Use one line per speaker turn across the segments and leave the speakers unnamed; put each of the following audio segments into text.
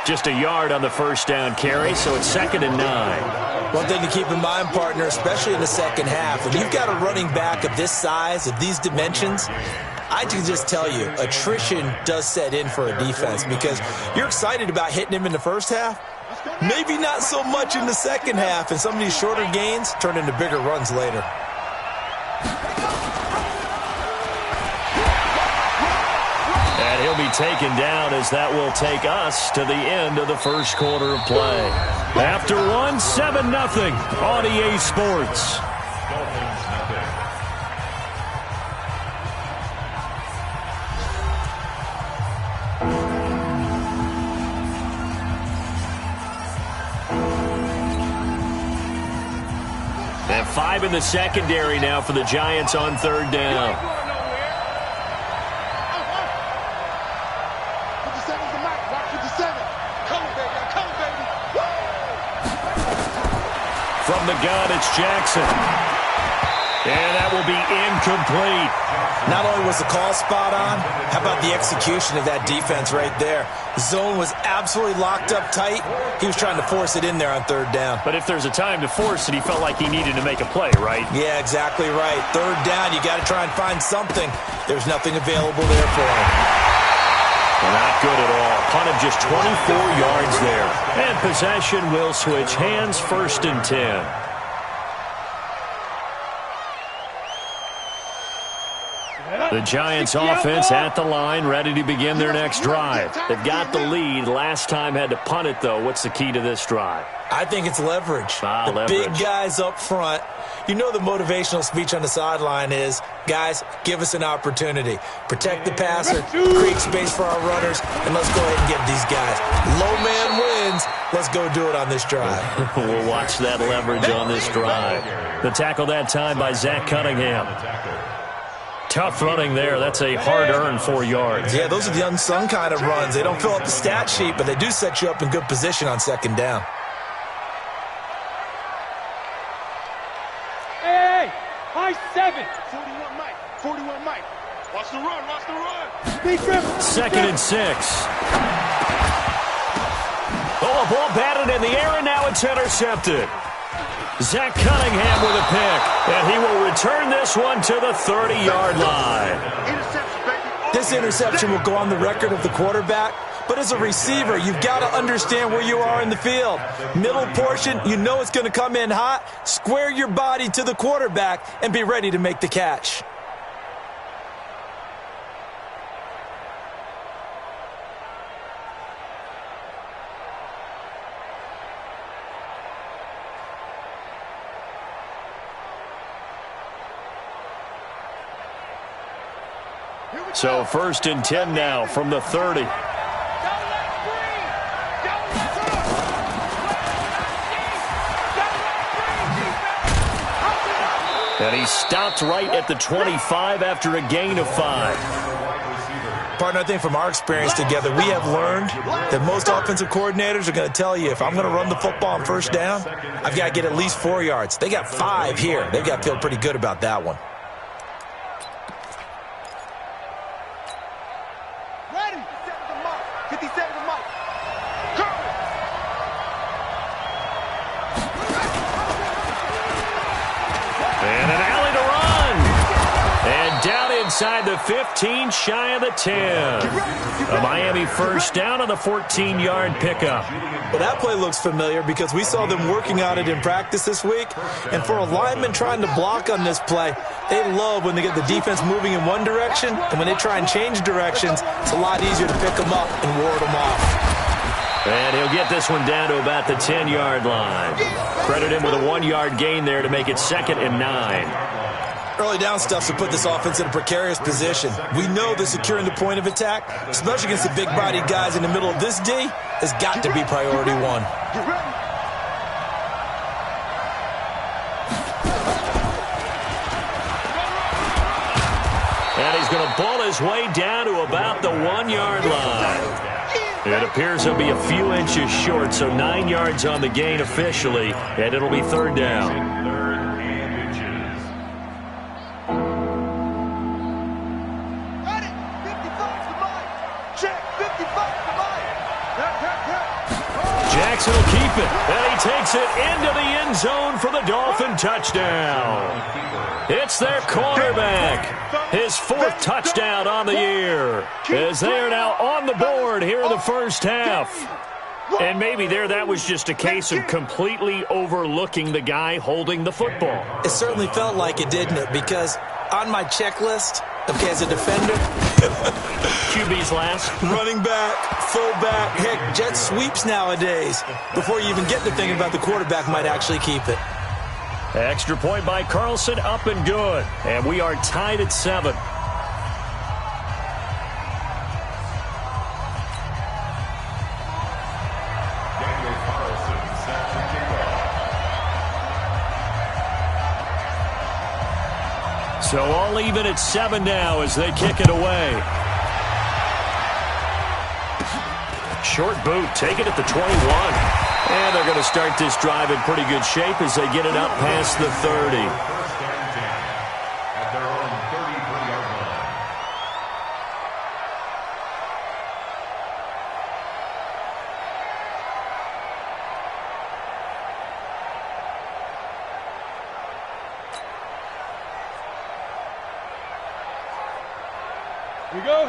Just a yard on the first down carry, so it's 2nd and 9.
One thing to keep in mind, partner, especially in the second half, when you've got a running back of this size, of these dimensions, I can just tell you, attrition does set in for a defense because you're excited about hitting him in the first half. Maybe not so much in the second half, and some of these shorter gains turn into bigger runs later.
And he'll be taken down as that will take us to the end of the first quarter of play. After one, 7-0 on EA Sports. And 5 in the secondary now for the Giants on 3rd down. From the gun, it's Jackson. And that will be incomplete.
Not only was the call spot on, how about the execution of that defense right there? The zone was absolutely locked up tight. He was trying to force it in there on 3rd down.
But if there's a time to force it, he felt like he needed to make a play, right?
Yeah, exactly right. 3rd down, you got to try and find something. There's nothing available there for him.
Not good at all. Punt of just 24 yards there. And possession will switch hands, 1st and 10. The Giants offense at the line, ready to begin their next drive. They've got the lead. Last time had to punt it, though. What's the key to this drive?
I think it's leverage.
Leverage.
Big guys up front. You know the motivational speech on the sideline is, guys, give us an opportunity. Protect the passer, create space for our runners, and let's go ahead and get these guys. Low man wins. Let's go do it on this drive.
We'll watch that leverage on this drive. The tackle that time by Zach Cunningham. Tough running there. That's a hard-earned 4 yards.
Yeah, those are the unsung kind of runs. They don't fill up the stat sheet, but they do set you up in good position on 2nd down.
Hey, high 7. 41 Mike. 41 Mike. Watch the run. Watch the run.
2nd and 6. Oh, a ball batted in the air, and now it's intercepted. Zach Cunningham with a pick, and he will return this one to the 30-yard line.
This interception will go on the record of the quarterback, but as a receiver, you've got to understand where you are in the field. Middle portion, you know it's going to come in hot. Square your body to the quarterback and be ready to make the catch.
So 1st and 10 now from the 30. And he stopped right at the 25 after a gain of 5.
Partner, I think from our experience together, we have learned that most offensive coordinators are going to tell you, if I'm going to run the football on 1st down, I've got to get at least 4 yards. They got 5 here. They've got to feel pretty good about that one.
Inside the 15, shy of the 10. A Miami 1st down on the 14-yard pickup.
Well, that play looks familiar because we saw them working on it in practice this week. And for a lineman trying to block on this play, they love when they get the defense moving in one direction. And when they try and change directions, it's a lot easier to pick them up and ward them off.
And he'll get this one down to about the 10-yard line. Credit him with a 1-yard gain there to make it 2nd and 9.
Early down stuff to put this offense in a precarious position. We know that securing the point of attack, especially against the big-bodied guys in the middle of this D, has got to be priority 1.
And he's going to ball his way down to about the 1-yard line. It appears he'll be a few inches short, so 9 yards on the gain officially, and it'll be 3rd down. it. And he takes it into the end zone for the Dolphin touchdown. It's their quarterback. His 4th touchdown on the year. As they are now on the board here in the first half. And maybe that was just a case of completely overlooking the guy holding the football.
It certainly felt like it, didn't it? Because on my checklist, okay, as a defender,
QB's last.
running back, fullback, heck, jet sweeps nowadays. Before you even get to thinking about the quarterback might actually keep it.
Extra point by Carlson, up and good. And we are tied at 7. So all even at 7 now as they kick it away. Short boot, take it at the 21. And they're going to start this drive in pretty good shape as they get it up past the 30.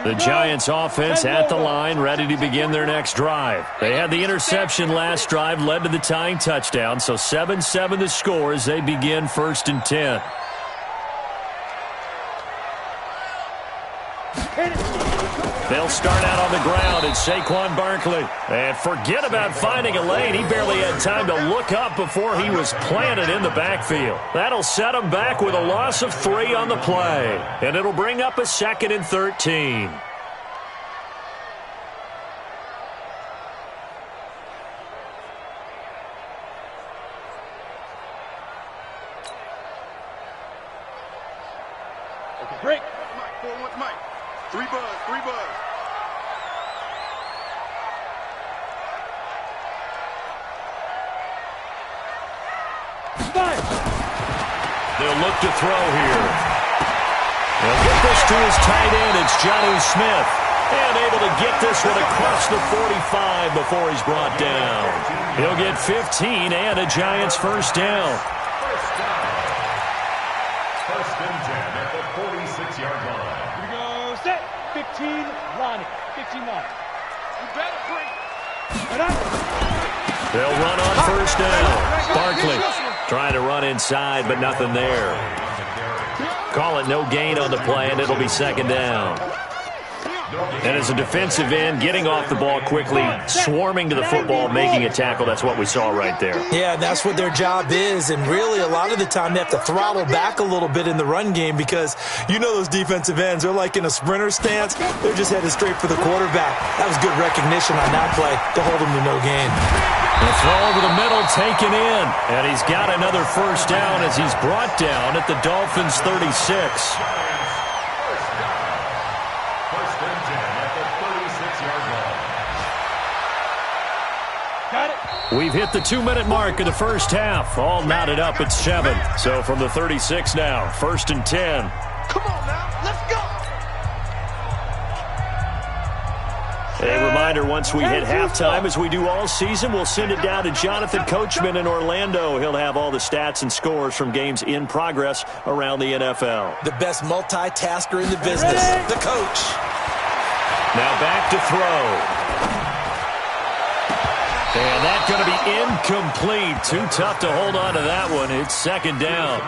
The Giants offense at the line, ready to begin their next drive. They had the interception last drive, led to the tying touchdown, so 7-7 the score as they begin 1st and 10. They'll start out on the ground. It's Saquon Barkley. And forget about finding a lane. He barely had time to look up before he was planted in the backfield. That'll set him back with a loss of 3 on the play. And it'll bring up a 2nd and 13.
Okay, break. Mike, 4-1, Mike. 3 buzz, 3 buzz.
They'll look to throw here. They'll get this to his tight end. It's Jonnu Smith. And able to get this one across the 45 before he's brought down. He'll get 15 and a Giants first down.
First and 10 at the 46-yard line.
Here we go, set. 15, Lonnie. 15 Lonnie. You better break.
They'll run on first down. Barkley trying to run inside, but nothing there. Call it no gain on the play, and it'll be 2nd down. And as a defensive end, getting off the ball quickly, swarming to the football, making a tackle, that's what we saw right there.
Yeah, that's what their job is, and really a lot of the time they have to throttle back a little bit in the run game because you know those defensive ends, they're like in a sprinter stance. They're just headed straight for the quarterback. That was good recognition on that play to hold him to no gain.
The throw over the middle taken in, and he's got another first down as he's brought down at the Dolphins' 36. We've hit the 2-minute mark of the first half. All knotted up at 7. So from the 36 now, 1st and 10.
Come on now, let's go.
A reminder, once we hit halftime, as we do all season, we'll send it down to Jonathan Coachman in Orlando. He'll have all the stats and scores from games in progress around the NFL.
The best multitasker in the business, the coach.
Now back to throw. And that's going to be incomplete. Too tough to hold on to that one. It's 2nd down.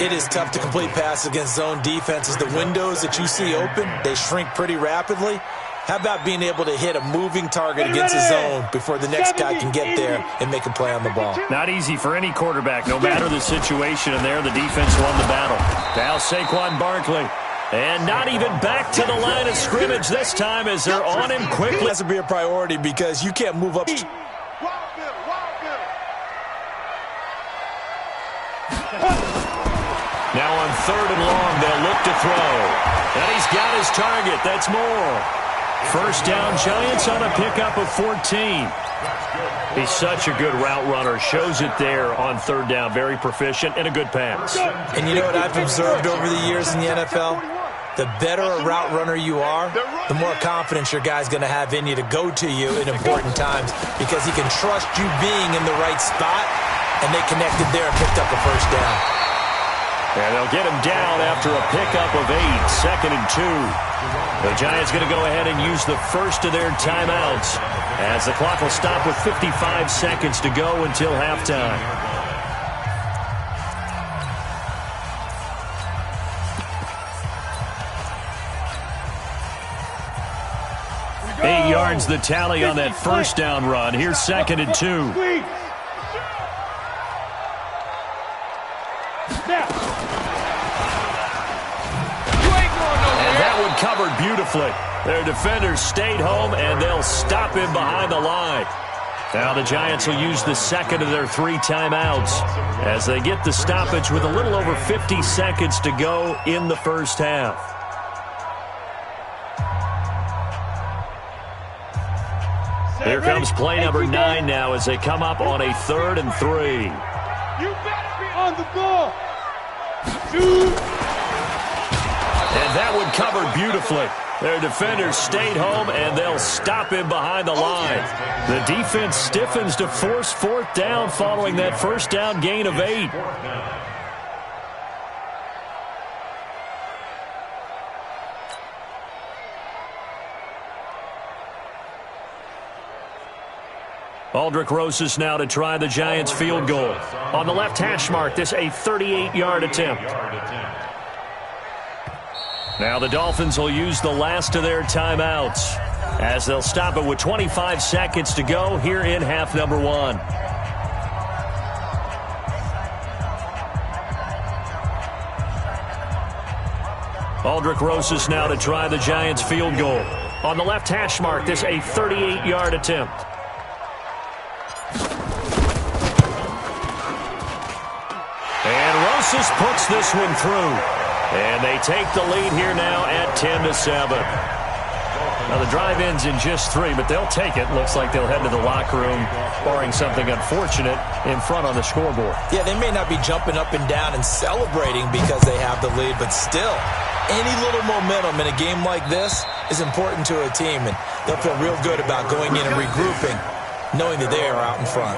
It is tough to complete passes against zone defenses. The windows that you see open, they shrink pretty rapidly. How about being able to hit a moving target against a zone before the next guy can get there and make a play on the ball?
Not easy for any quarterback, no matter the situation. And there, the defense won the battle. Now Saquon Barkley. And not even back to the line of scrimmage this time as they're on him quickly.
It has to be a priority because you can't move up.
Now on 3rd and long, they'll look to throw. And he's got his target. That's more. First down, Giants on a pickup of 14. He's such a good route runner. Shows it there on 3rd down. Very proficient and a good pass.
And you know what I've observed over the years in the NFL? The better a route runner you are, the more confidence your guy's going to have in you to go to you in important times because he can trust you being in the right spot, and they connected there and picked up a first down.
And they'll get him down after a pickup of 8, 2nd and 2. The Giants going to go ahead and use the first of their timeouts as the clock will stop with 55 seconds to go until halftime. Eight yards the tally on that first down run. Here's 2nd and 2. And that one covered beautifully. Their defenders stayed home, and they'll stop him behind the line. Now the Giants will use the second of their 3 timeouts as they get the stoppage with a little over 50 seconds to go in the first half. Here comes play number 9 now as they come up on a 3rd and 3.
You better be on the ball.
And that one covered beautifully. Their defenders stayed home, and they'll stop him behind the line. The defense stiffens to force 4th down following that first down gain of 8. Aldrick Rosas now to try the Giants field goal. On the left hash mark, this a 38-yard attempt. Now the Dolphins will use the last of their timeouts as they'll stop it with 25 seconds to go here in half number 1. Aldrick Rosas now to try the Giants field goal. On the left hash mark, this a 38-yard attempt. And Rosas puts this one through. And they take the lead here now at 10-7. Now the drive ends in just 3, but they'll take it. Looks like they'll head to the locker room, barring something unfortunate in front on the scoreboard.
Yeah, they may not be jumping up and down and celebrating because they have the lead, but still, any little momentum in a game like this is important to a team, and they'll feel real good about going in and regrouping, knowing that they are out in front.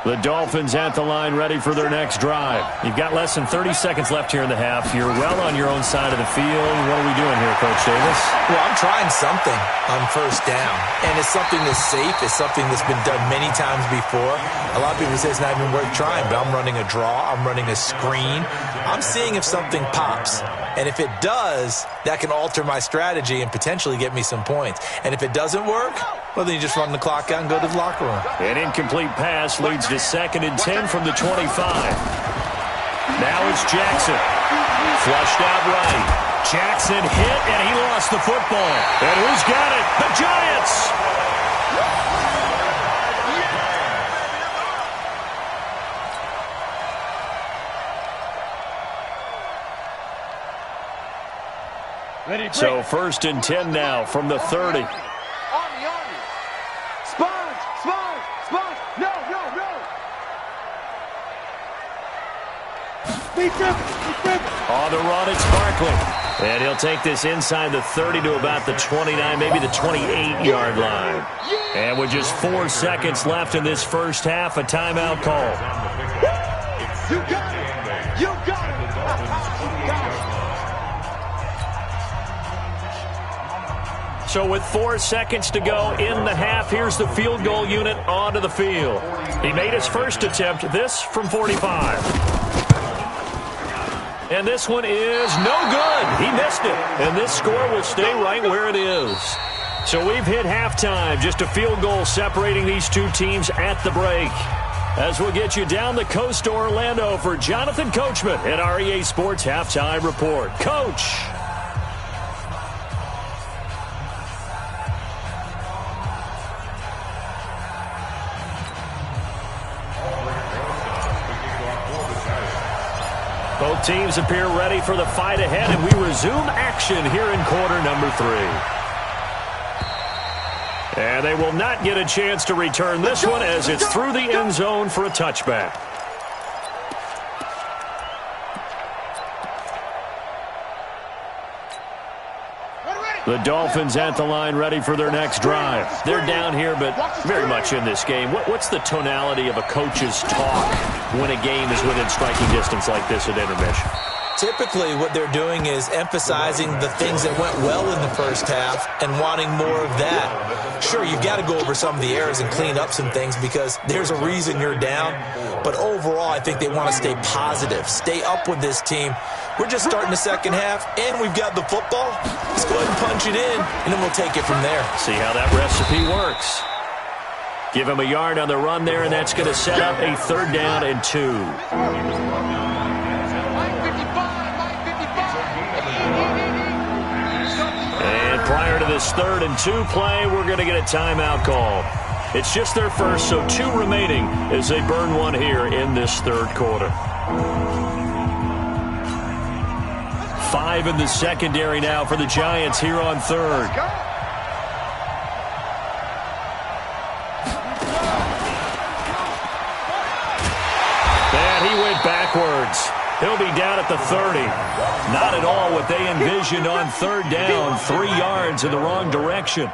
The Dolphins at the line ready for their next drive. You've got less than 30 seconds left here in the half. You're well on your own side of the field. What are we doing here, Coach Davis?
Well, I'm trying something on first down. And it's something that's safe. It's something that's been done many times before. A lot of people say it's not even worth trying, but I'm running a draw. I'm running a screen. I'm seeing if something pops. And if it does, that can alter my strategy and potentially get me some points. And if it doesn't work, well, then you just run the clock out and go to the locker room.
An incomplete pass leads to 2nd and 10 from the 25. Now it's Jackson. Flushed out right. Jackson hit, and he lost the football. And who's got it? The Giants! So 1st and 10 now from the 30. On the run, it's Barkley. And he'll take this inside the 30 to about the 29, maybe the 28-yard line. And with just 4 seconds left in this first half, a timeout call.
You got it! You got it! You got it!
So with 4 seconds to go in the half, here's the field goal unit onto the field. He made his first attempt, this from 45. And this one is no good. He missed it. And this score will stay right where it is. So we've hit halftime. Just a field goal separating these two teams at the break. As we'll get you down the coast to Orlando for Jonathan Coachman at our EA Sports Halftime Report. Coach. Both teams appear ready for the fight ahead, and we resume action here in quarter number 3. And they will not get a chance to return this one as it's through the end zone for a touchback. The Dolphins at the line, ready for their next drive. They're down here, but very much in this game. What's the tonality of a coach's talk when a game is within striking distance like this at intermission?
Typically, what they're doing is emphasizing the things that went well in the first half and wanting more of that. Sure, you've got to go over some of the errors and clean up some things because there's a reason you're down. But overall, I think they want to stay positive, stay up with this team. We're just starting the second half, and we've got the football. Let's go ahead and punch it in, and then we'll take it from there.
See how that recipe works. Give him a yard on the run there, and that's going to set up a 3rd down and 2. And prior to this 3rd and 2 play, we're going to get a timeout call. It's just their first, so 2 remaining as they burn one here in this 3rd quarter. 5 in the secondary now for the Giants here on 3rd. And he went backwards. He'll be down at the 30. Not at all what they envisioned on 3rd down. 3 yards in the wrong direction.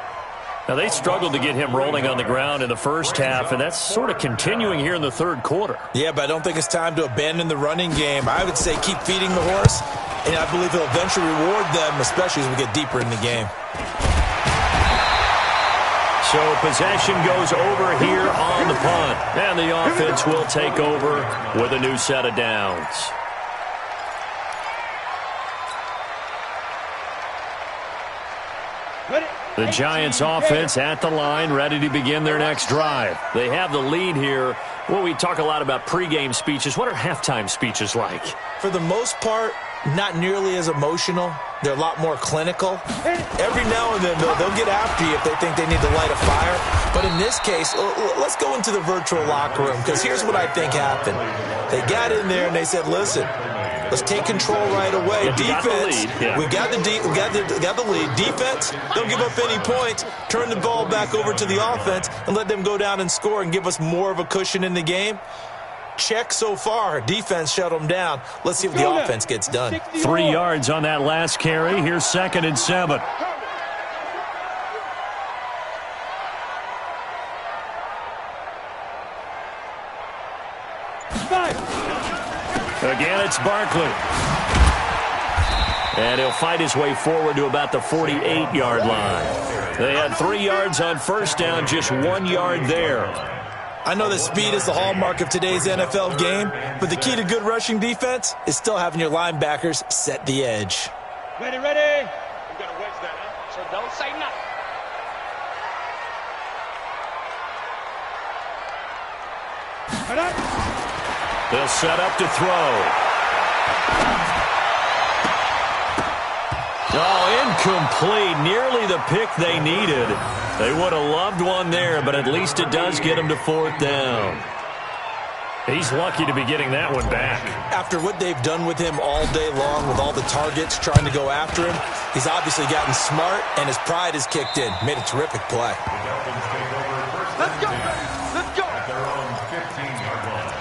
Now, they struggled to get him rolling on the ground in the first half, and that's sort of continuing here in the 3rd quarter.
Yeah, but I don't think it's time to abandon the running game. I would say keep feeding the horse, and I believe he'll eventually reward them, especially as we get deeper in the game.
So possession goes over here on the punt, and the offense will take over with a new set of downs. The Giants offense at the line, ready to begin their next drive. They have the lead here. Well, we talk a lot about pregame speeches. What are halftime speeches like?
For the most part, not nearly as emotional. They're a lot more clinical. Every now and then, they'll get after you if they think they need to light a fire. But in this case, let's go into the virtual locker room, because here's what I think happened. They got in there and they said, listen, let's take control right away. Defense, we've got the lead. Defense, don't give up any points. Turn the ball back over to the offense and let them go down and score and give us more of a cushion in the game. Check so far. Defense shut them down. Let's see what the offense gets done.
3 yards on that last carry. Here's 2nd and 7. Again, it's Barkley. And he'll fight his way forward to about the 48-yard line. They had 3 yards on 1st down, just 1 yard there.
I know that speed is the hallmark of today's NFL game, but the key to good rushing defense is still having your linebackers set the edge.
Ready, ready. You got to wedge that, huh? So don't say nothing.
They'll set up to throw. Oh, incomplete. Nearly the pick they needed. They would have loved one there, but at least it does get them to 4th down. He's lucky to be getting that one back.
After what they've done with him all day long, with all the targets trying to go after him, he's obviously gotten smart, and his pride has kicked in. Made a terrific play.
Let's go. Let's go.
At their own 15-yard line.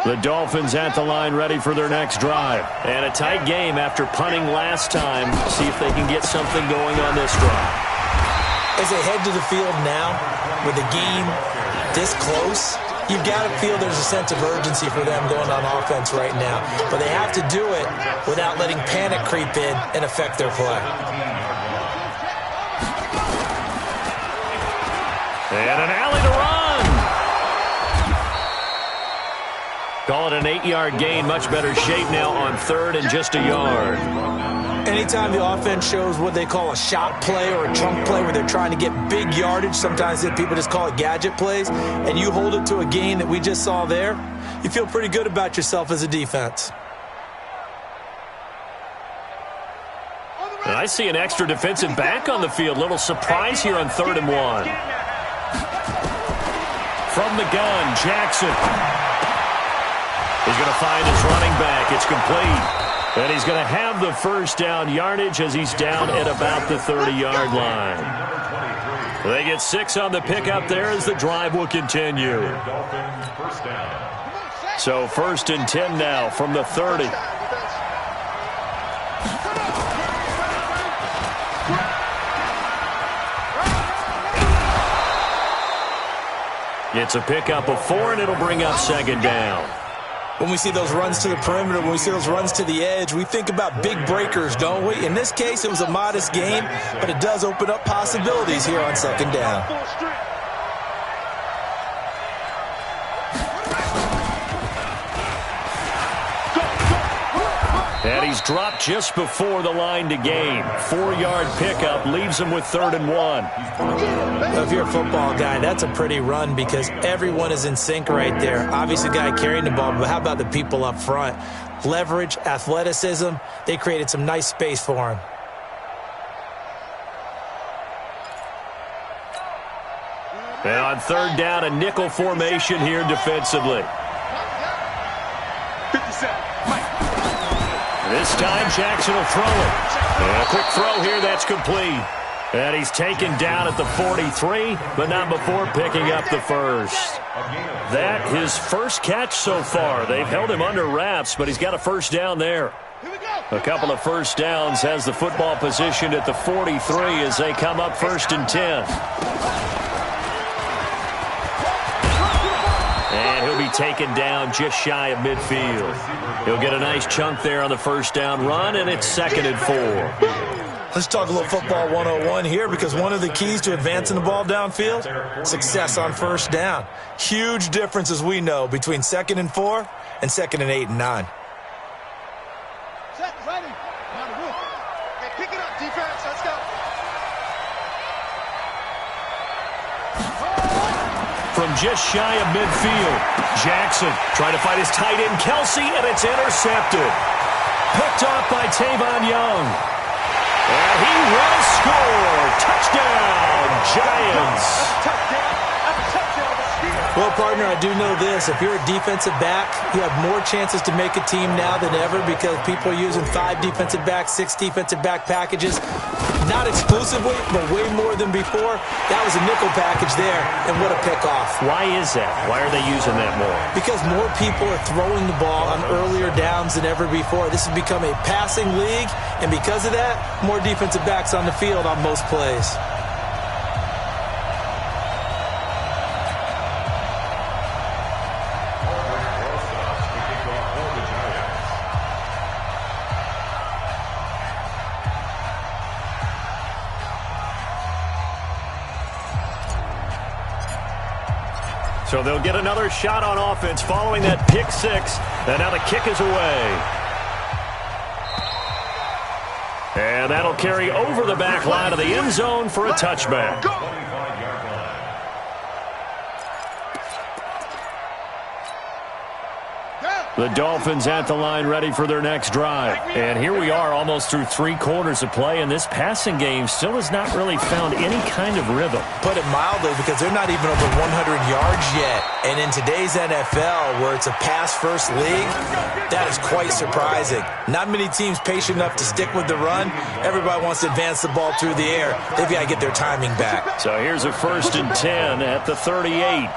The Dolphins at the line, ready for their next drive. And a tight game after punting last time. See if they can get something going on this drive.
As they head to the field now, with the game this close, you've got to feel there's a sense of urgency for them going on offense right now. But they have to do it without letting panic creep in and affect their play.
And an alley to run. Call it an 8-yard gain. Much better shape now on 3rd and just a yard.
Anytime the offense shows what they call a shot play or a chunk play where they're trying to get big yardage, sometimes people just call it gadget plays, and you hold it to a gain that we just saw there, you feel pretty good about yourself as a defense.
And I see an extra defensive back on the field. Little surprise here on 3rd and 1. From the gun, Jackson. He's going to find his running back. It's complete. And he's going to have the first down yardage as he's down at about the 30-yard line. They get 6 on the pickup there as the drive will continue. So 1st and 10 now from the 30. It's a pickup of 4, and it'll bring up 2nd down.
When we see those runs to the perimeter, when we see those runs to the edge, we think about big breakers, don't we? In this case, it was a modest gain, but it does open up possibilities here on 2nd down.
And he's dropped just before the line to gain. 4-yard pickup leaves him with 3rd and 1.
Well, if you're a football guy, that's a pretty run because everyone is in sync right there. Obviously, the guy carrying the ball, but how about the people up front? Leverage, athleticism, they created some nice space for him.
And on 3rd down, a nickel formation here defensively.
57.
This time, Jackson will throw it. And a quick throw here, that's complete. And he's taken down at the 43, but not before picking up the first. That his first catch so far. They've held him under wraps, but he's got a first down there. A couple of first downs has the football positioned at the 43 as they come up 1st and 10. And he'll be taken down just shy of midfield. He'll get a nice chunk there on the first down run, and it's 2nd and 4.
Let's talk a little football 101 here because one of the keys to advancing the ball downfield, success on 1st down. Huge difference, as we know, between 2nd and 4 and 2nd and 8 and 9.
Set, ready. Hey, pick it up, defense. Let's go.
From just shy of midfield, Jackson trying to find his tight end, Kelsey, and it's intercepted. Picked off by Tavon Young. And he will score. Touchdown, Giants.
Well, partner, I do know this. If you're a defensive back, you have more chances to make a team now than ever because people are using 5 defensive backs, 6 defensive back packages. Not exclusively, but way more than before. That was a nickel package there, and what a pickoff.
Why is that? Why are they using that more?
Because more people are throwing the ball on earlier downs than ever before. This has become a passing league, and because of that, more defensive backs on the field on most plays.
So they'll get another shot on offense following that pick 6. And now the kick is away. And that'll carry over the back line of the end zone for a touchback. The Dolphins at the line ready for their next drive. And here we are almost through 3 quarters of play, and this passing game still has not really found any kind of rhythm.
Put it mildly, because they're not even over 100 yards yet. And in today's NFL, where it's a pass-first league, that is quite surprising. Not many teams patient enough to stick with the run. Everybody wants to advance the ball through the air. They've got to get their timing back.
So here's a 1st and 10 at the 38.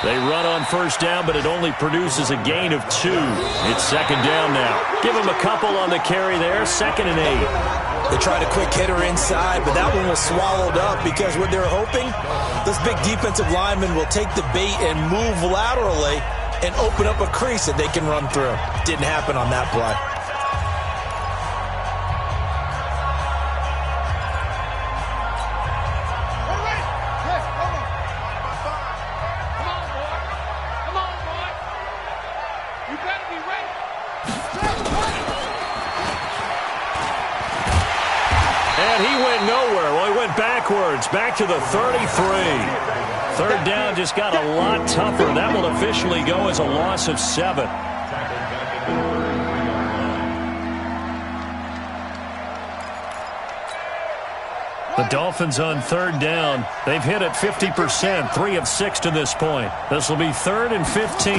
They run on 1st down, but it only produces a gain of 2. It's 2nd down now. Give them a couple on the carry there. 2nd and 8.
They tried a quick hitter inside, but that one was swallowed up because what they're hoping, this big defensive lineman will take the bait and move laterally and open up a crease that they can run through. Didn't happen on that play.
Backwards, back to the 33. 3rd down just got a lot tougher. That will officially go as a loss of 7. The Dolphins on third down. They've hit it 50%, 3 of 6 to this point. This will be 3rd and 15.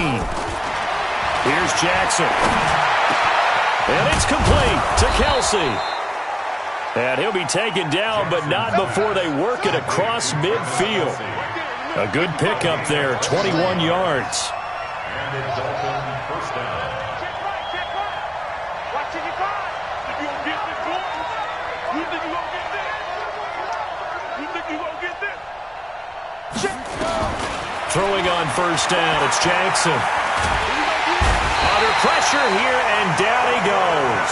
Here's Jackson. And it's complete to Kelsey. And he'll be taken down, but not before they work it across midfield. A good pickup there, 21 yards.
And it's Dolphin first down.
Throwing on first down, it's Jackson. Under pressure here, and down he goes.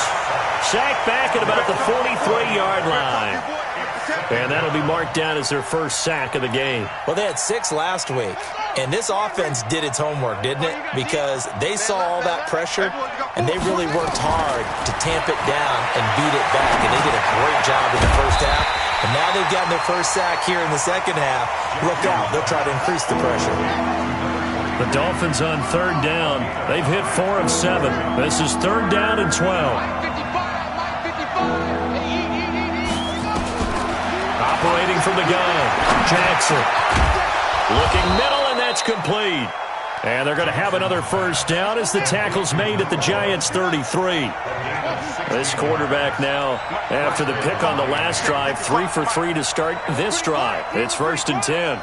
Sacked back at about the 43-yard line. And that'll be marked down as their first sack of the game.
Well, they had 6 last week, and this offense did its homework, didn't it? Because they saw all that pressure, and they really worked hard to tamp it down and beat it back, and they did a great job in the first half. And now they've gotten their first sack here in the second half. Look out, they'll try to increase the pressure.
The Dolphins on third down. They've hit 4 of 7. This is 3rd down and 12. Operating from the gun, Jackson. Looking middle, and that's complete. And they're going to have another first down as the tackle's made at the Giants' 33. This quarterback now, after the pick on the last drive, 3 for 3 to start this drive. It's 1st and 10.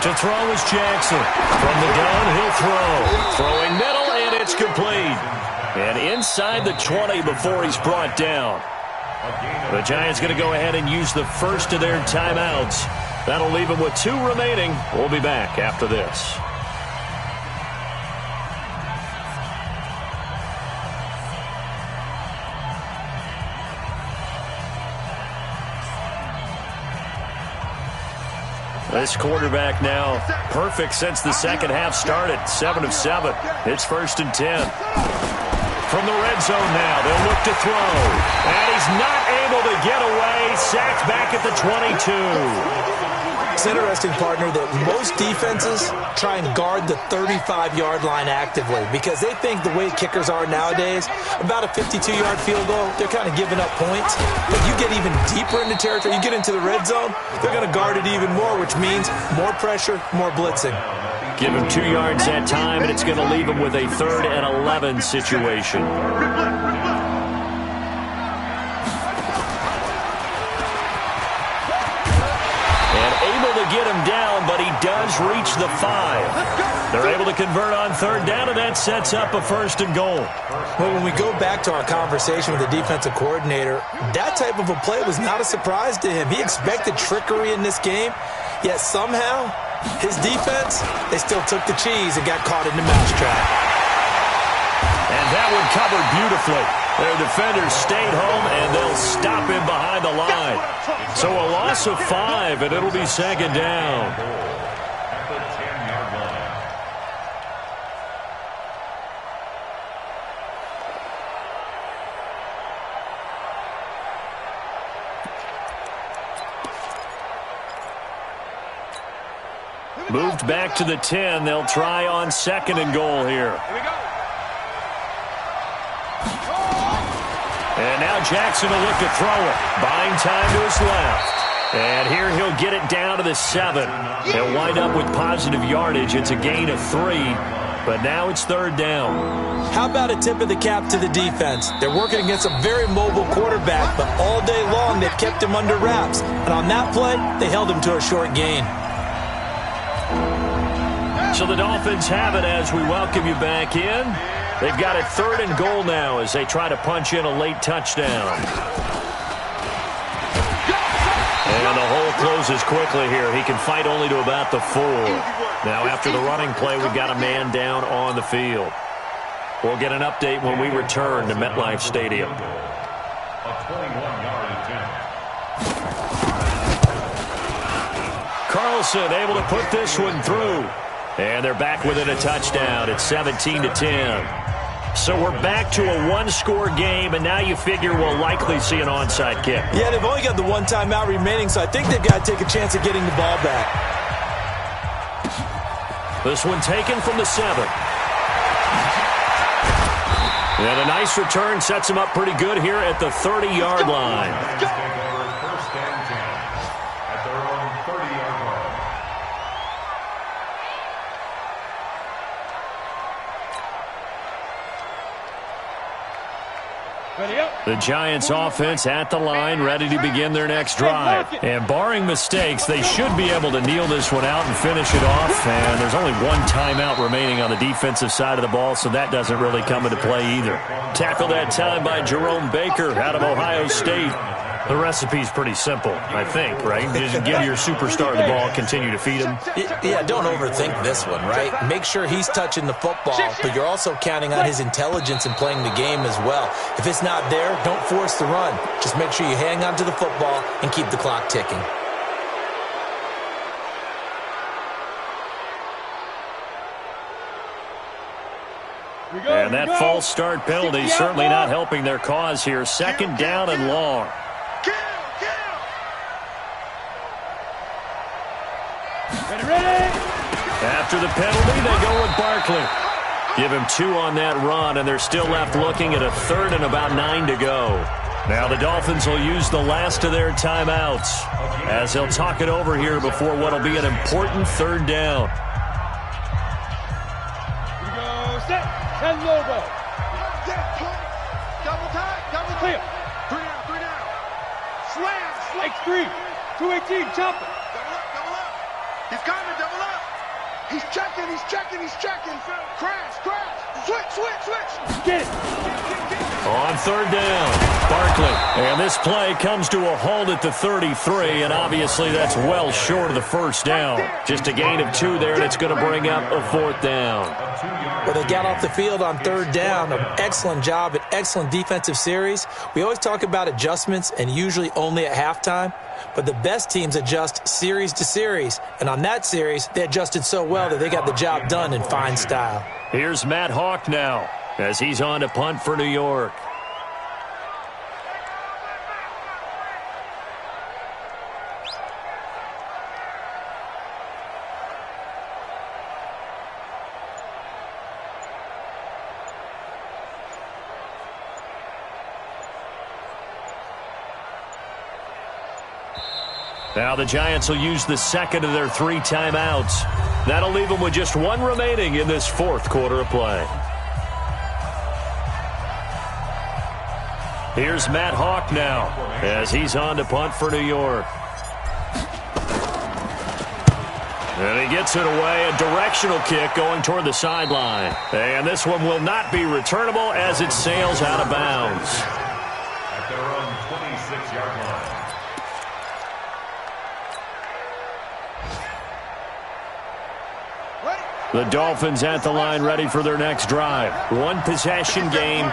To throw is Jackson. From the gun, he'll throw. Throwing middle, and it's complete. And inside the 20 before he's brought down. The Giants going to go ahead and use the first of their timeouts. That'll leave them with 2 remaining. We'll be back after this. This quarterback now perfect since the second half started. 7 of 7. It's 1st and 10. From the red zone now, they'll look to throw. And he's not able to get away. Sacked back at the 22.
It's interesting, partner, that most defenses try and guard the 35-yard line actively because they think the way kickers are nowadays, about a 52-yard field goal, they're kind of giving up points. But you get even deeper into territory, you get into the red zone, they're going to guard it even more, which means more pressure, more blitzing.
Give him 2 yards that time, and it's going to leave him with a 3rd and 11 situation. And able to get him down, but he does reach the 5. They're able to convert on 3rd down, and that sets up a 1st and goal.
Well, when we go back to our conversation with the defensive coordinator, that type of a play was not a surprise to him. He expected trickery in this game, yet somehow his defense, they still took the cheese and got caught in the mousetrap.
And that one covered beautifully. Their defenders stayed home, and they'll stop him behind the line. So a loss of 5, and it'll be 2nd down.
At the 10-yard line.
Moved back to the 10. They'll try on 2nd and goal here. And now Jackson will look to throw it. Buying time to his left. And here he'll get it down to the 7. He'll wind up with positive yardage. It's a gain of 3. But now it's 3rd down.
How about a tip of the cap to the defense? They're working against a very mobile quarterback, but all day long they've kept him under wraps. And on that play, they held him to a short gain.
So the Dolphins have it as we welcome you back in. They've got it 3rd and goal now as they try to punch in a late touchdown. And the hole closes quickly here. He can fight only to about the 4. Now after the running play, we've got a man down on the field. We'll get an update when we return to MetLife Stadium.
A 21-yard attempt.
Carlson able to put this one through. And they're back within a touchdown. It's 17-10. So we're back to a 1-score game, and now you figure we'll likely see an onside kick.
Yeah, they've only got the 1 timeout remaining, so I think they've got to take a chance at getting the ball back.
This one taken from the 7. And a nice return sets him up pretty good here at the 30-yard line.
Take over first and 10 at their own 30-yard line.
The Giants offense at the line, ready to begin their next drive. And barring mistakes, they should be able to kneel this one out and finish it off. And there's only one timeout remaining on the defensive side of the ball, so that doesn't really come into play either. Tackle that time by Jerome Baker out of Ohio State. The recipe's pretty simple, I think, right? Just give your superstar the ball, continue to feed him.
Yeah, don't overthink this one, right? Make sure he's touching the football, but you're also counting on his intelligence in playing the game as well. If it's not there, don't force the run. Just make sure you hang on to the football and keep the clock ticking.
And that false start penalty certainly not helping their cause here. Second down and long. After the penalty, they go with Barkley. Give him 2 on that run, and they're still left looking at a 3rd and about 9 to go. Now the Dolphins will use the last of their timeouts as they'll talk it over here before what will be an important 3rd down.
Here we go, set, and logo. Double time, double clear. 3 down. Slam, X3, 218, chopper. Double up. He's coming, double up. He's checking. Crash. Switch. Get it.
On 3rd down, Barkley. And this play comes to a halt at the 33, and obviously that's well short of the 1st down. Just a gain of 2 there, and it's going to bring up a 4th down.
Well, they got off the field on 3rd down. An excellent job, an excellent defensive series. We always talk about adjustments, and usually only at halftime. But the best teams adjust series to series. And on that series, they adjusted so well that they got the job done in fine style.
Here's Matt Hawk now as he's on to punt for New York. Now the Giants will use the 2nd of their 3 timeouts. That'll leave them with just 1 remaining in this 4th quarter of play. Here's Matt Hawk now as he's on to punt for New York. And he gets it away, a directional kick going toward the sideline. And this one will not be returnable as it sails out of bounds.
At their own 26-yard line.
The Dolphins at the line ready for their next drive. 1 possession game.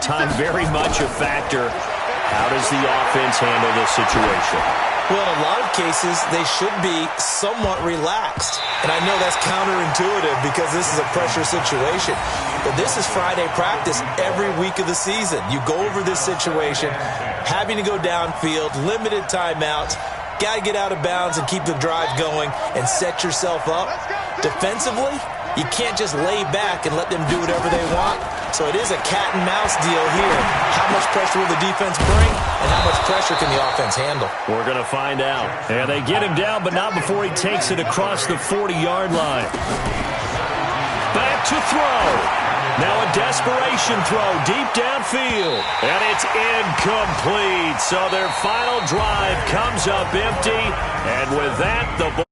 Time very much a factor. How does the offense handle this situation?
Well, in a lot of cases, they should be somewhat relaxed. And I know that's counterintuitive because this is a pressure situation. But this is Friday practice every week of the season. You go over this situation, having to go downfield, limited timeouts, got to get out of bounds and keep the drive going and set yourself up. Defensively, you can't just lay back and let them do whatever they want. So it is a cat and mouse deal here. How much pressure will the defense bring, and how much pressure can the offense handle?
We're going to find out. And they get him down, but not before he takes it across the 40-yard line. Back to throw. Now a desperation throw deep downfield. And it's incomplete. So their final drive comes up empty. And with that, the